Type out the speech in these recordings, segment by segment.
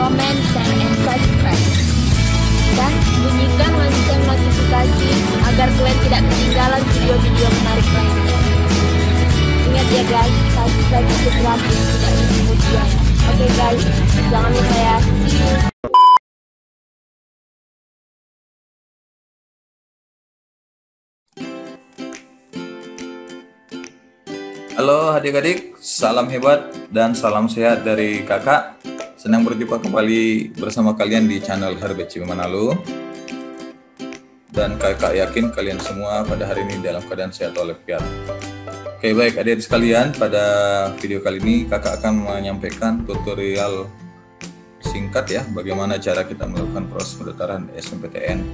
comment, share, and subscribe. Dan bunyikan lonceng notifikasi agar kalian tidak ketinggalan video-video menarik lainnya. Ingat ya guys, subscribe itu gratis, tidak kemudian. Oke guys, jangan lupa ya. See you. Halo adik-adik, salam hebat dan salam sehat dari kakak. Senang berjumpa kembali bersama kalian di channel Herbeci Manalo. Dan kakak yakin kalian semua pada hari ini dalam keadaan sehat walafiat. Oke baik adik-adik sekalian, pada video kali ini kakak akan menyampaikan tutorial singkat ya, bagaimana cara kita melakukan proses pendaftaran SNMPTN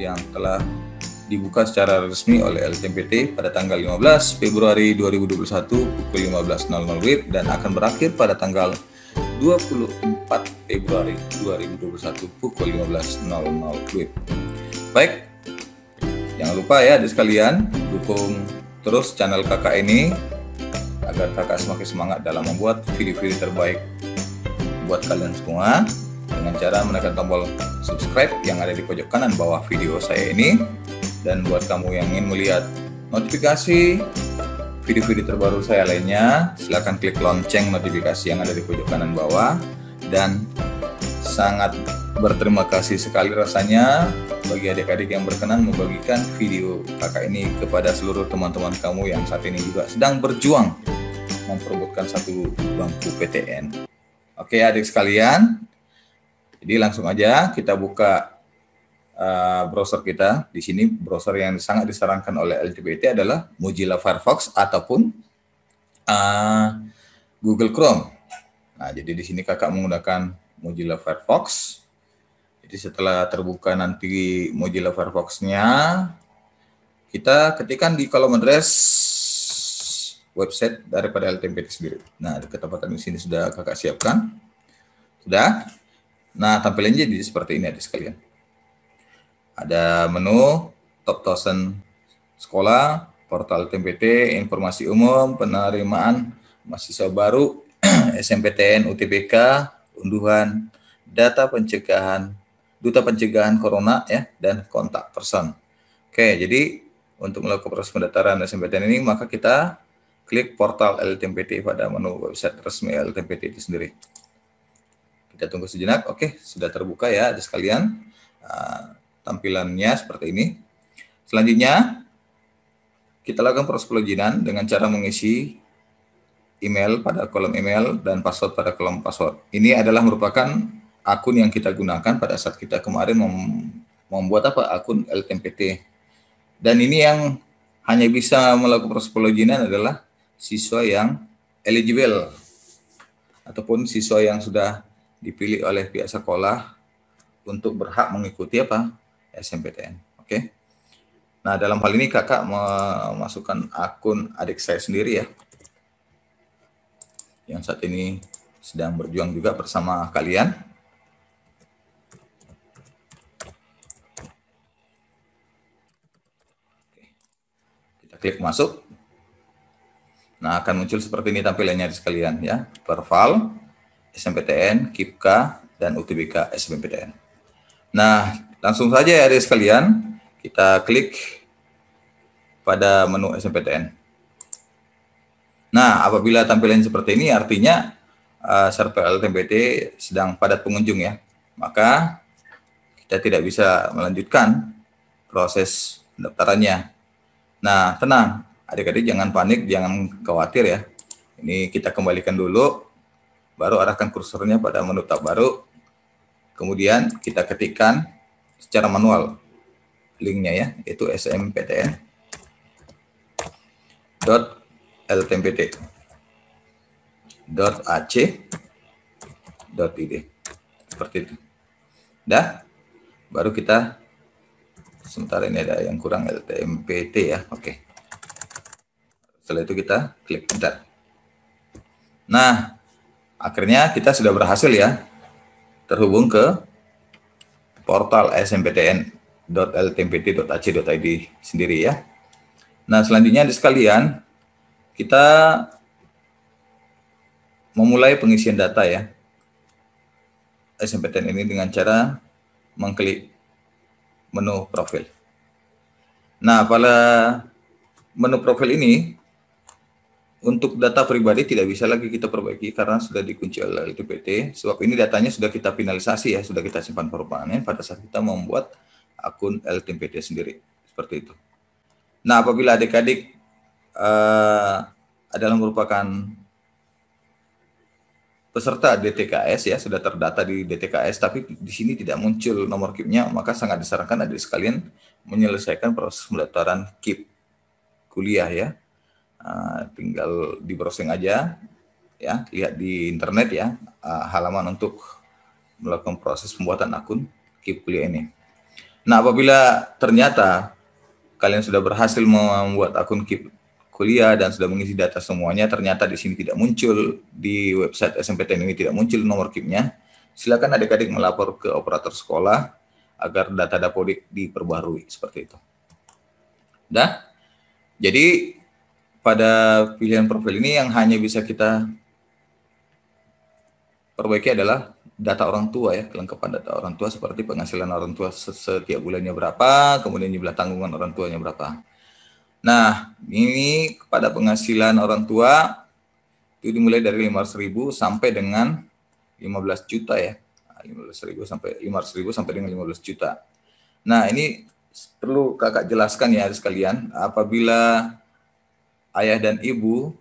yang telah dibuka secara resmi oleh LTMPT pada tanggal 15 Februari 2021 pukul 15.00 WIB dan akan berakhir pada tanggal 24 Februari 2021 pukul 15.00 WIB. Baik, jangan lupa ya adik sekalian, dukung terus channel kakak ini agar kakak semakin semangat dalam membuat video-video terbaik buat kalian semua dengan cara menekan tombol subscribe yang ada di pojok kanan bawah video saya ini. Dan buat kamu yang ingin melihat notifikasi video-video terbaru saya lainnya, silakan klik lonceng notifikasi yang ada di pojok kanan bawah. Dan sangat berterima kasih sekali rasanya bagi adik-adik yang berkenan membagikan video kakak ini kepada seluruh teman-teman kamu yang saat ini juga sedang berjuang memperebutkan satu bangku PTN. Oke adik sekalian, jadi langsung aja kita buka browser kita. Di sini browser yang sangat disarankan oleh LTMPT adalah Mozilla Firefox ataupun Google Chrome. Nah, jadi di sini kakak menggunakan Mozilla Firefox. Jadi setelah terbuka nanti Mozilla Firefox-nya, kita ketikkan di kolom address website daripada LTMPT sendiri. Nah, ketempatan di sini sudah kakak siapkan. Sudah. Nah, tampilannya jadi seperti ini adik sekalian. Ada menu top 1000 sekolah, portal LTMPT, informasi umum, penerimaan mahasiswa baru, SNMPTN, UTBK, unduhan, data pencegahan, duta pencegahan corona ya, dan kontak person. Oke, jadi untuk melakukan proses pendaftaran SNMPTN ini maka kita klik portal LTMPT pada menu website resmi LTMPT itu sendiri. Kita tunggu sejenak. Oke, sudah terbuka ya adik sekalian. Tampilannya seperti ini. Selanjutnya, kita lakukan proses peloginan dengan cara mengisi email pada kolom email dan password pada kolom password. Ini adalah merupakan akun yang kita gunakan pada saat kita kemarin membuat akun LTMPT. Dan ini yang hanya bisa melakukan proses peloginan adalah siswa yang eligible ataupun siswa yang sudah dipilih oleh pihak sekolah untuk berhak mengikuti SNMPTN. Oke. Nah, dalam hal ini kakak memasukkan akun adik saya sendiri ya, yang saat ini sedang berjuang juga bersama kalian. Oke. Kita klik masuk. Nah, akan muncul seperti ini tampilannya adik sekalian ya. Perval, SNMPTN, KIPKA, dan UTBK SNMPTN. Nah, langsung saja ya adik sekalian, kita klik pada menu SNMPTN. Nah, apabila tampilan seperti ini artinya server LTMPT sedang padat pengunjung ya, maka kita tidak bisa melanjutkan proses pendaftarannya. Nah, tenang, adik-adik jangan panik, jangan khawatir ya. Ini kita kembalikan dulu, baru arahkan kursornya pada menu tab baru. Kemudian kita ketikkan secara manual linknya ya, yaitu snmpt.ltmpt.ac.id seperti itu. Dah, baru kita sementara ini ada yang kurang LTMPT ya. Oke. Setelah itu kita klik enter. Nah, akhirnya kita sudah berhasil ya terhubung ke portal snmptn.ltmpt.ac.id sendiri ya. Nah, selanjutnya di sekalian kita memulai pengisian data ya. SMPTN ini dengan cara mengklik menu profil. Nah, pada menu profil ini untuk data pribadi tidak bisa lagi kita perbaiki karena sudah dikunci oleh LTPT, sebab ini datanya sudah kita finalisasi ya, sudah kita simpan permanen pada saat kita membuat akun LTPT sendiri, seperti itu. Nah, apabila adik-adik adalah merupakan peserta DTKS ya, sudah terdata di DTKS, tapi di sini tidak muncul nomor KIP-nya, maka sangat disarankan adik sekalian menyelesaikan proses pendaftaran KIP kuliah ya. Tinggal di browsing aja ya, lihat di internet ya, halaman untuk melakukan proses pembuatan akun KIP kuliah ini. Nah, apabila ternyata kalian sudah berhasil membuat akun KIP kuliah dan sudah mengisi data semuanya, ternyata di sini tidak muncul, di website SMPTN ini tidak muncul nomor KIP-nya, silakan adik-adik melapor ke operator sekolah agar data Dapodik diperbarui, seperti itu. Dah, jadi pada pilihan profil ini yang hanya bisa kita perbaiki adalah data orang tua ya, kelengkapan data orang tua seperti penghasilan orang tua setiap bulannya berapa, kemudian jumlah tanggungan orang tuanya berapa. Nah, ini kepada penghasilan orang tua itu dimulai dari 500.000 sampai dengan 15 juta ya. 15.000 sampai 500.000 sampai dengan 15 juta. Nah, ini perlu kakak jelaskan ya sekalian, apabila ayah dan ibu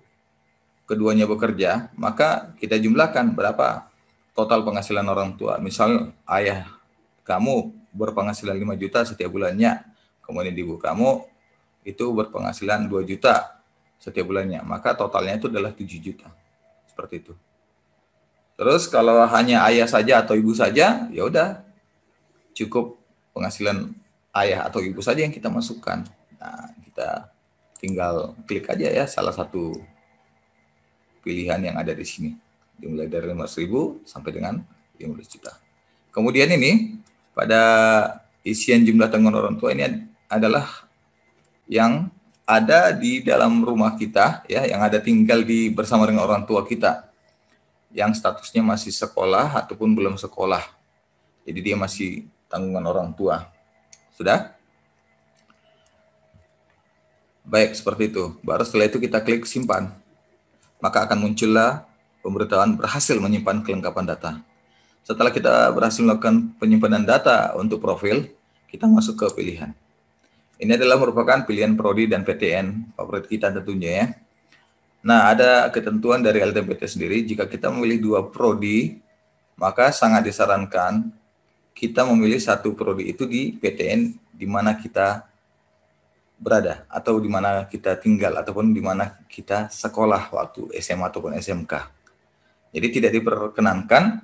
keduanya bekerja, maka kita jumlahkan berapa total penghasilan orang tua. Misal ayah kamu berpenghasilan 5 juta setiap bulannya, kemudian ibu kamu itu berpenghasilan 2 juta setiap bulannya, maka totalnya itu adalah 7 juta. Seperti itu. Terus kalau hanya ayah saja atau ibu saja, ya udah cukup penghasilan ayah atau ibu saja yang kita masukkan. Nah, kita tinggal klik aja ya salah satu pilihan yang ada di sini. Dimulai dari 500.000 sampai dengan 15 juta. Kemudian ini pada isian jumlah tanggungan orang tua ini adalah yang ada di dalam rumah kita ya, yang ada tinggal bersama dengan orang tua kita yang statusnya masih sekolah ataupun belum sekolah. Jadi dia masih tanggungan orang tua. Sudah? Baik, seperti itu. Baru setelah itu kita klik simpan. Maka akan muncullah pemberitahuan berhasil menyimpan kelengkapan data. Setelah kita berhasil melakukan penyimpanan data untuk profil, kita masuk ke pilihan. Ini adalah merupakan pilihan prodi dan PTN favorit kita tentunya ya. Nah, ada ketentuan dari LTPT sendiri, jika kita memilih 2 prodi, maka sangat disarankan kita memilih satu prodi itu di PTN di mana kita berada atau di mana kita tinggal ataupun di mana kita sekolah waktu SMA ataupun SMK. Jadi tidak diperkenankan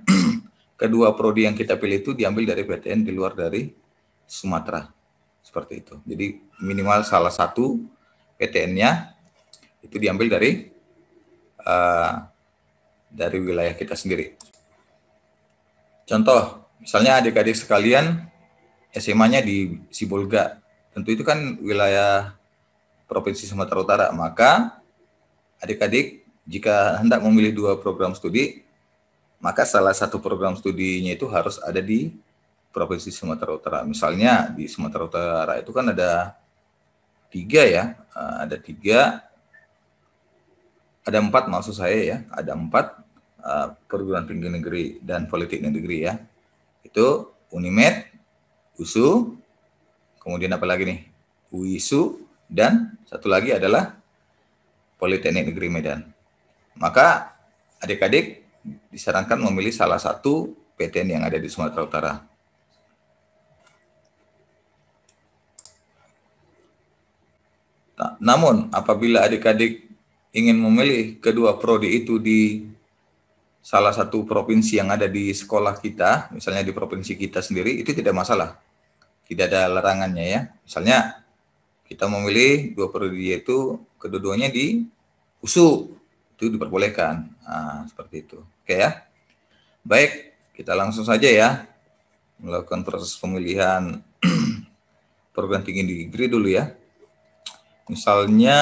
kedua prodi yang kita pilih itu diambil dari PTN di luar dari Sumatera. Seperti itu. Jadi minimal salah satu PTN-nya itu diambil dari wilayah kita sendiri. Contoh, misalnya adik-adik sekalian SMA-nya di Sibolga, tentu itu kan wilayah Provinsi Sumatera Utara, maka adik-adik jika hendak memilih 2 program studi, maka salah satu program studinya itu harus ada di Provinsi Sumatera Utara. Misalnya di Sumatera Utara itu kan ada 3 ya, ada 4 maksud saya ya, ada 4 perguruan tinggi negeri dan politeknik negeri ya. Itu Unimed, USU, kemudian apa lagi nih? UISU, dan satu lagi adalah Politeknik Negeri Medan. Maka adik-adik disarankan memilih salah satu PTN yang ada di Sumatera Utara. Namun apabila adik-adik ingin memilih kedua prodi itu di salah satu provinsi yang ada di sekolah kita, misalnya di provinsi kita sendiri, itu tidak masalah. Tidak ada larangannya ya. Misalnya kita memilih 2 prodi yaitu kedua-duanya di USU, itu diperbolehkan. Nah, seperti itu. Oke ya. Baik, kita langsung saja ya melakukan proses pemilihan perguruan tinggi negeri dulu ya. Misalnya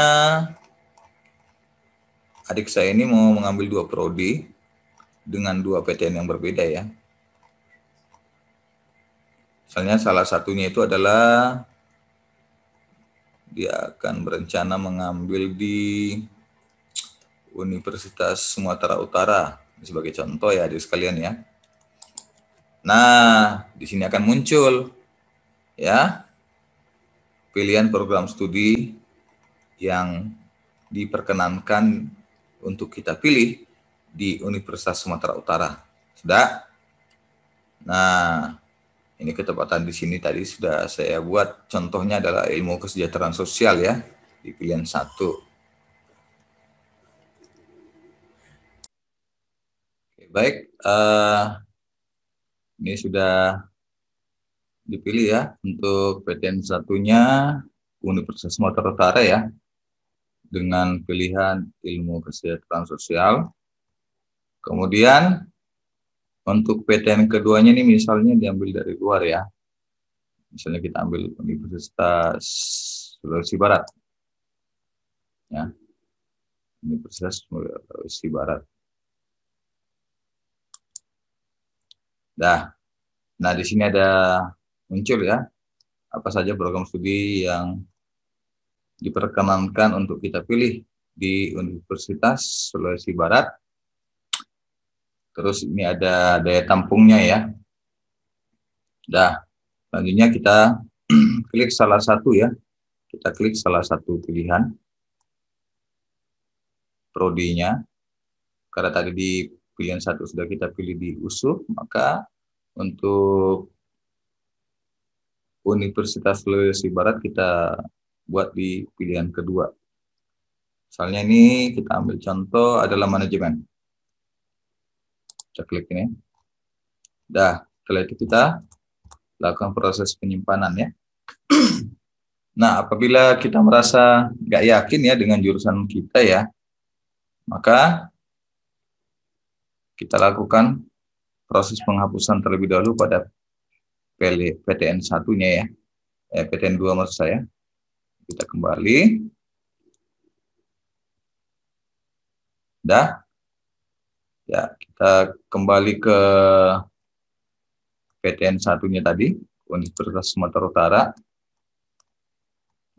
adik saya ini mau mengambil 2 prodi dengan 2 PTN yang berbeda ya. Misalnya salah satunya itu adalah dia akan berencana mengambil di Universitas Sumatera Utara sebagai contoh ya adik sekalian ya. Nah, di sini akan muncul ya pilihan program studi yang diperkenankan untuk kita pilih di Universitas Sumatera Utara. Sudah? Nah, ini ketepatan di sini tadi sudah saya buat. Contohnya adalah ilmu kesejahteraan sosial ya, di pilihan 1. Oke, baik, ini sudah dipilih ya untuk PTN satunya Universitas Sumatera Utara ya, dengan pilihan ilmu kesejahteraan sosial. Kemudian untuk PTN keduanya ini misalnya diambil dari luar ya. Misalnya kita ambil Universitas Sulawesi Barat. Ya. Universitas Sulawesi Barat. Nah, di sini ada muncul ya apa saja program studi yang diperkenankan untuk kita pilih di Universitas Sulawesi Barat. Terus ini ada daya tampungnya ya. Selanjutnya kita klik salah satu ya. Kita klik salah satu pilihan prodinya. Karena tadi di pilihan 1 sudah kita pilih di USUH, maka untuk Universitas Sulawesi Barat kita buat di pilihan kedua. Misalnya ini kita ambil contoh adalah manajemen. Kita klik ini. Setelah itu kita lakukan proses penyimpanan ya. Nah, apabila kita merasa nggak yakin ya dengan jurusan kita ya, maka kita lakukan proses penghapusan terlebih dahulu pada PTN satunya ya, PTN 2 maksud saya. Kita kembali. Ya, kita kembali ke PTN satunya tadi, Universitas Sumatera Utara.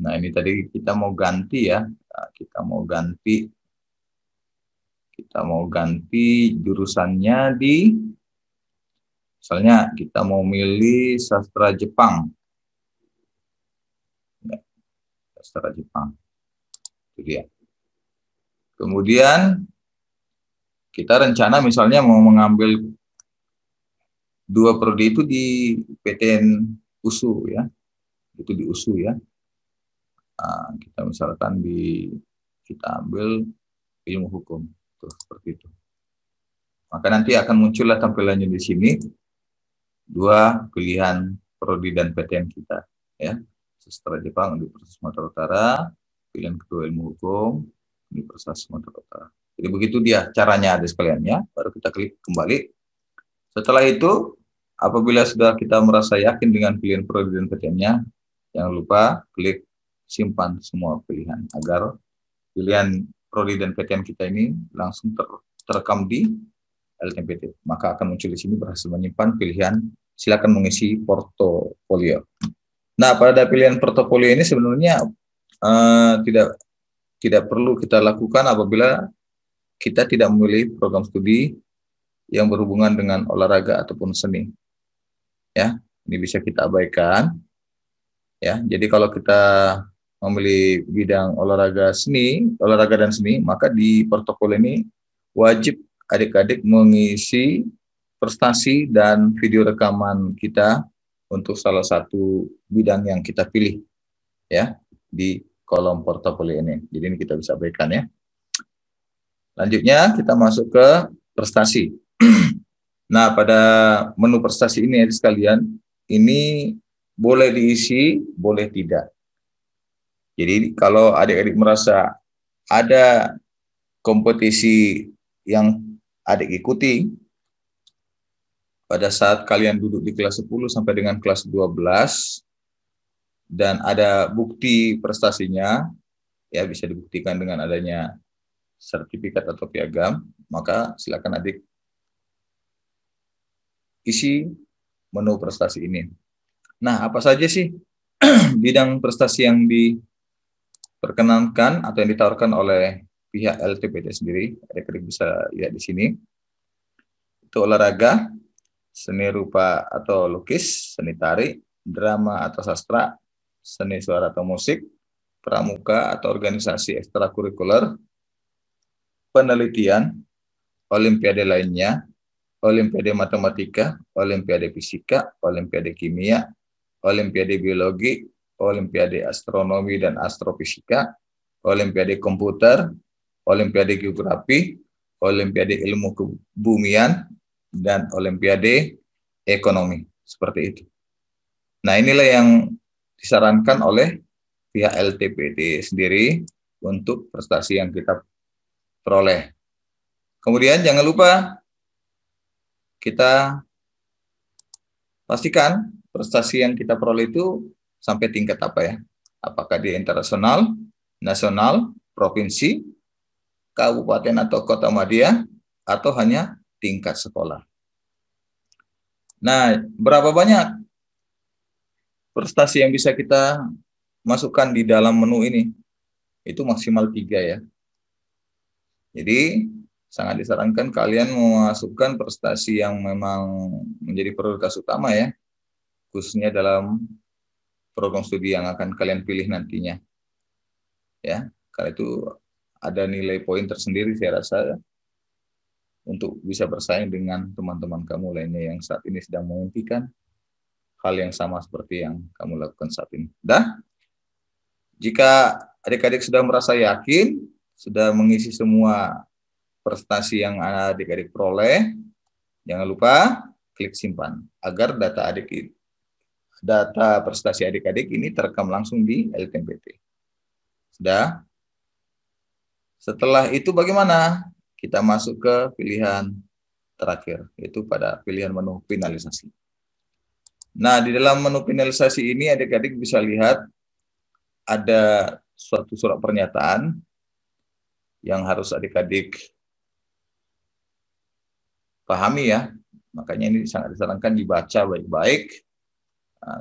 Nah, ini tadi kita mau ganti ya. Nah, kita mau ganti jurusannya di, misalnya kita mau milih sastra Jepang. Ya, sastra Jepang. Itu dia. Kemudian kita rencana misalnya mau mengambil 2 prodi itu di PTN USU ya. Itu di USU ya. Nah, kita misalkan kita ambil ilmu hukum. Tuh, seperti itu. Maka nanti akan muncullah tampilannya di sini 2 pilihan prodi dan PTN kita ya. Sastra Jepang Universitas Sumatera Utara, pilihan kedua ilmu hukum Universitas Sumatera Utara. Jadi begitu dia caranya ada sekalian ya. Baru kita klik kembali. Setelah itu apabila sudah kita merasa yakin dengan pilihan prodi dan PTN-nya, jangan lupa klik simpan semua pilihan agar pilihan prodi dan PTN kita ini langsung terekam di LTMPT. Maka akan muncul di sini berhasil menyimpan pilihan, silakan mengisi portofolio. Nah, pada pilihan portofolio ini sebenarnya tidak perlu kita lakukan apabila kita tidak memilih program studi yang berhubungan dengan olahraga ataupun seni. Ya, ini bisa kita abaikan. Ya, jadi kalau kita memilih bidang olahraga dan seni, maka di portofolio ini wajib adik-adik mengisi prestasi dan video rekaman kita untuk salah satu bidang yang kita pilih ya di kolom portofolio ini. Jadi ini kita bisa abaikan ya. Selanjutnya kita masuk ke prestasi. Nah, pada menu prestasi ini adik sekalian, ini boleh diisi, boleh tidak. Jadi kalau adik-adik merasa ada kompetisi yang adik ikuti pada saat kalian duduk di kelas 10 sampai dengan kelas 12 dan ada bukti prestasinya, ya bisa dibuktikan dengan adanya sertifikat atau piagam, maka silakan adik isi menu prestasi ini. Nah, apa saja sih bidang prestasi yang diperkenankan atau yang ditawarkan oleh pihak LTPT sendiri? Adik-adik bisa lihat di sini. Itu olahraga, seni rupa atau lukis, seni tari, drama atau sastra, seni suara atau musik, pramuka atau organisasi ekstrakurikuler, penelitian, olimpiade lainnya, olimpiade matematika, olimpiade fisika, olimpiade kimia, olimpiade biologi, olimpiade astronomi dan astrofisika, olimpiade komputer, olimpiade geografi, olimpiade ilmu kebumian, dan olimpiade ekonomi. Seperti itu. Nah, inilah yang disarankan oleh pihak LTPT sendiri untuk prestasi yang kita peroleh. Kemudian jangan lupa kita pastikan prestasi yang kita peroleh itu sampai tingkat apa ya? Apakah di internasional, nasional, provinsi, kabupaten atau kota madya, atau hanya tingkat sekolah. Nah, berapa banyak prestasi yang bisa kita masukkan di dalam menu ini? Itu maksimal 3 ya. Jadi, sangat disarankan kalian memasukkan prestasi yang memang menjadi prioritas utama ya, khususnya dalam program studi yang akan kalian pilih nantinya. Ya, karena itu ada nilai poin tersendiri saya rasa untuk bisa bersaing dengan teman-teman kamu lainnya yang saat ini sedang memimpikan hal yang sama seperti yang kamu lakukan saat ini. Dah, jika adik-adik sudah merasa yakin, sudah mengisi semua prestasi yang adik-adik peroleh, jangan lupa klik simpan agar data prestasi adik-adik ini terekam langsung di LTMPT. Sudah? Setelah itu bagaimana? Kita masuk ke pilihan terakhir, yaitu pada pilihan menu finalisasi. Nah, di dalam menu finalisasi ini adik-adik bisa lihat ada suatu surat pernyataan yang harus adik-adik pahami ya. Makanya ini sangat disarankan dibaca baik-baik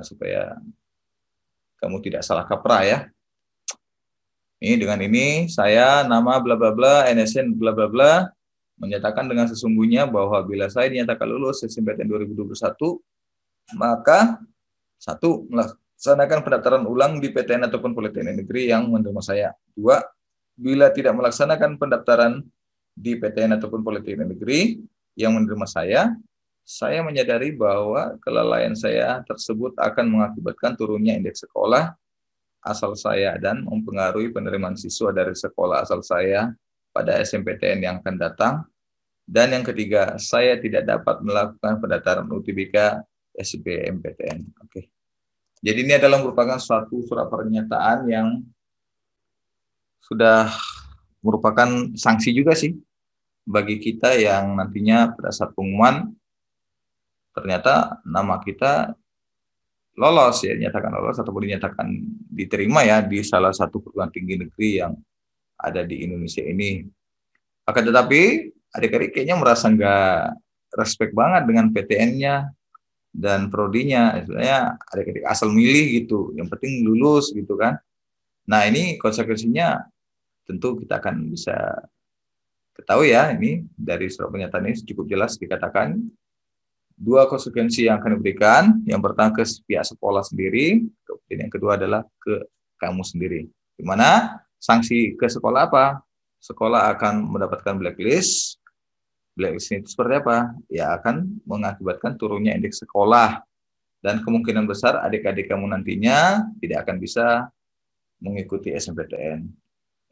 supaya kamu tidak salah kaprah ya. Ini dengan ini saya nama bla bla bla NSN bla bla bla menyatakan dengan sesungguhnya bahwa bila saya dinyatakan lulus SNMPTN 2021 maka 1. Melaksanakan pendaftaran ulang di PTN ataupun Politeknik Negeri yang menerima saya. 2. Bila tidak melaksanakan pendaftaran di PTN ataupun Politeknik Negeri yang menerima saya menyadari bahwa kelalaian saya tersebut akan mengakibatkan turunnya indeks sekolah asal saya dan mempengaruhi penerimaan siswa dari sekolah asal saya pada SNMPTN yang akan datang. Dan yang ketiga, saya tidak dapat melakukan pendaftaran UTBK SBMPTN. Oke. Jadi ini adalah merupakan suatu surat pernyataan yang sudah merupakan sanksi juga sih bagi kita yang nantinya pada saat pengumuman ternyata nama kita lolos ya, dinyatakan lolos ataupun dinyatakan diterima ya di salah satu perguruan tinggi negeri yang ada di Indonesia ini. Akan tetapi adik-adik kayaknya merasa nggak respect banget dengan PTN-nya dan prodinya. Istilahnya adik-adik asal milih gitu, yang penting lulus gitu kan. Nah ini konsekuensinya tentu kita akan bisa ketahui ya, ini dari surat pernyataan ini cukup jelas dikatakan 2 konsekuensi yang akan diberikan. Yang pertama ke pihak sekolah sendiri, kemudian yang kedua adalah ke kamu sendiri. Di mana sanksi ke sekolah apa? Sekolah akan mendapatkan blacklist. Blacklist itu seperti apa? Ya akan mengakibatkan turunnya indeks sekolah. Dan kemungkinan besar adik-adik kamu nantinya tidak akan bisa mengikuti SNMPTN.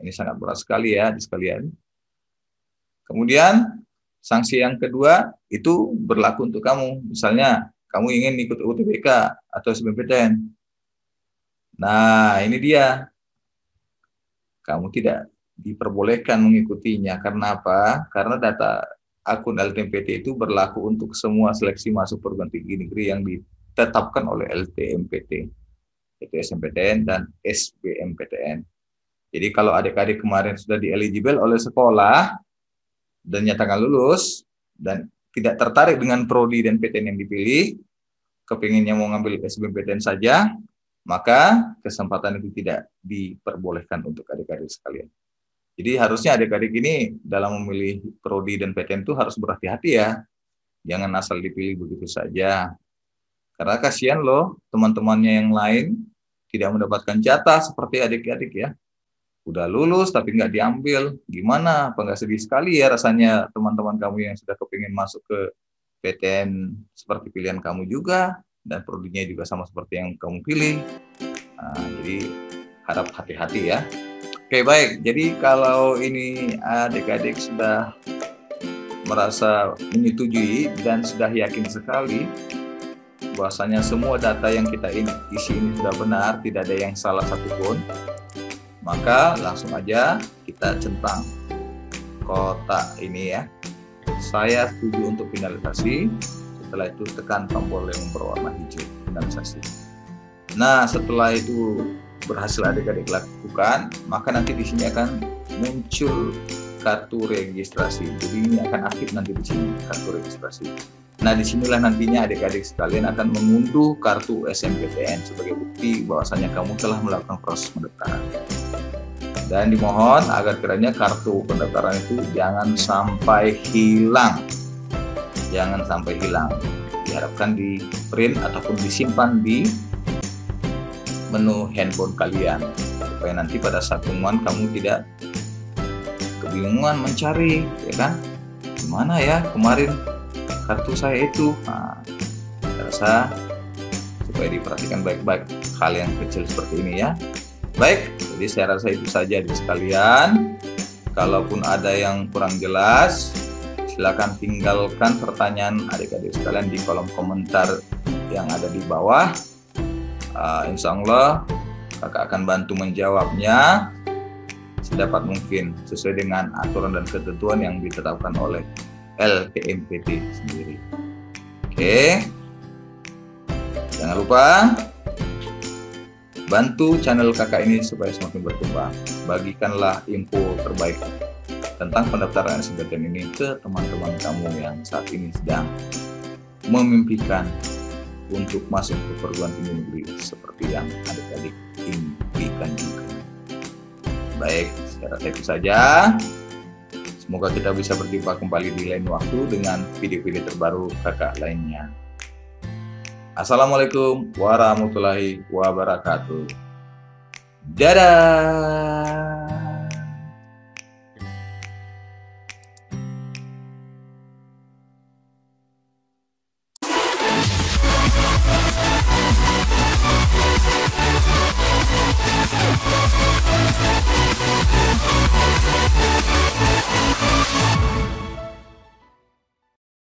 Ini sangat berat sekali ya di sekalian. Kemudian sanksi yang kedua itu berlaku untuk kamu. Misalnya, kamu ingin ikut UTBK atau SBMPTN. Nah, ini dia. Kamu tidak diperbolehkan mengikutinya. Karena apa? Karena data akun LTMPT itu berlaku untuk semua seleksi masuk perguruan tinggi negeri yang ditetapkan oleh LTMPT. Yaitu SNMPTN dan SBMPTN. Jadi kalau adik-adik kemarin sudah di-eligible oleh sekolah, dan nyatakan lulus dan tidak tertarik dengan prodi dan PTN yang dipilih, kepinginnya mau ngambil SBMPTN saja, maka kesempatan itu tidak diperbolehkan untuk adik-adik sekalian. Jadi harusnya adik-adik ini dalam memilih prodi dan PTN itu harus berhati-hati ya. Jangan asal dipilih begitu saja. Karena kasihan loh teman-temannya yang lain tidak mendapatkan jatah seperti adik-adik ya. Udah lulus tapi nggak diambil. Gimana? Apa nggak sedih sekali ya rasanya teman-teman kamu yang sudah kepingin masuk ke PTN seperti pilihan kamu juga. Dan prodinya juga sama seperti yang kamu pilih. Nah, jadi harap hati-hati ya. Oke, baik. Jadi kalau ini adik-adik sudah merasa menyetujui dan sudah yakin sekali bahwasanya semua data yang kita isi ini sudah benar, tidak ada yang salah satupun, maka langsung aja kita centang kotak ini ya. Saya setuju untuk finalisasi. Setelah itu tekan tombol yang berwarna hijau, finalisasi. Nah, setelah itu berhasil adik-adik lakukan, maka nanti di sini akan muncul kartu registrasi. Jadi ini akan aktif nanti di sini kartu registrasi. Nah, disinilah nantinya adik-adik sekalian akan mengunduh kartu SNMPTN sebagai bukti bahwasanya kamu telah melakukan proses pendaftaran. Dan dimohon agar kiranya kartu pendaftaran itu jangan sampai hilang. Jangan sampai hilang. Diharapkan di print ataupun disimpan di menu handphone kalian supaya nanti pada saat pengumuman kamu tidak kebingungan mencari, ya kan? Gimana ya kemarin kartu saya itu? Nah, saya rasa supaya diperhatikan baik-baik hal yang kecil seperti ini ya. Baik, jadi saya rasa itu saja adik sekalian. Kalaupun ada yang kurang jelas, silakan tinggalkan pertanyaan adik-adik sekalian di kolom komentar yang ada di bawah. Insya Allah kakak akan bantu menjawabnya sedapat mungkin sesuai dengan aturan dan ketentuan yang ditetapkan oleh LPMPT sendiri. Oke, jangan lupa bantu channel kakak ini supaya semakin berkembang. Bagikanlah info terbaik tentang pendaftaran SNMPTN ini ke teman-teman kamu yang saat ini sedang memimpikan untuk masuk ke perguruan tinggi negeri seperti yang adik-adik impikan juga. Baik, saya rasa itu saja. Semoga kita bisa berjumpa kembali di lain waktu dengan video-video terbaru kakak lainnya. Assalamualaikum warahmatullahi wabarakatuh. Dadah.